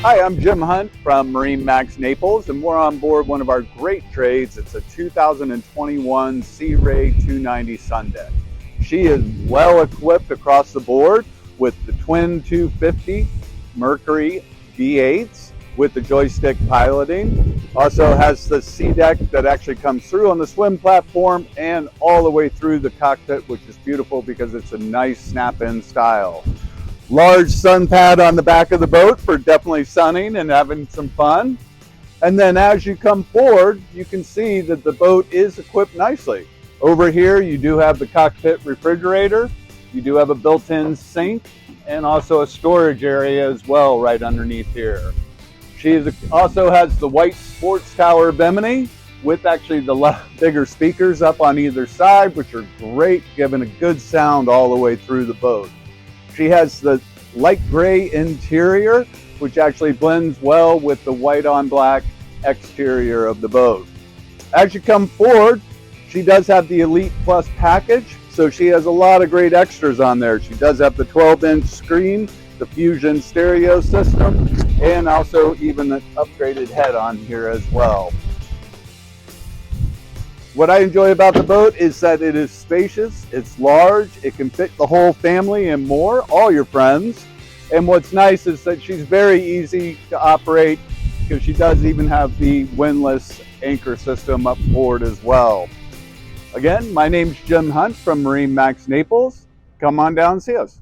Hi, I'm Jim Hunt from MarineMax Naples, and we're on board one of our great trades. It's a 2021 Sea Ray 290 Sundeck. She is well equipped across the board with the twin 250 Mercury V8s with the joystick piloting. Also has the sea deck that actually comes through on the swim platform and all the way through the cockpit, which is beautiful because it's a nice snap-in style. Large sun pad on the back of the boat for definitely sunning and having some fun. And then as you come forward, you can see that the boat is equipped nicely. Over here, you do have the cockpit refrigerator. You do have a built-in sink and also a storage area as well right underneath here. She also has the white sports tower bimini with actually the bigger speakers up on either side, which are great, giving a good sound all the way through the boat. She has the light gray interior, which actually blends well with the white on black exterior of the boat. As you come forward, she does have the Elite Plus package, so she has a lot of great extras on there. She does have the 12-inch screen, the Fusion stereo system, and also even an upgraded head on here as well. What I enjoy about the boat is that it is spacious, it's large, it can fit the whole family and more, all your friends. And what's nice is that she's very easy to operate because she does even have the windlass anchor system up forward as well. Again, my name's Jim Hunt from MarineMax Naples. Come on down and see us.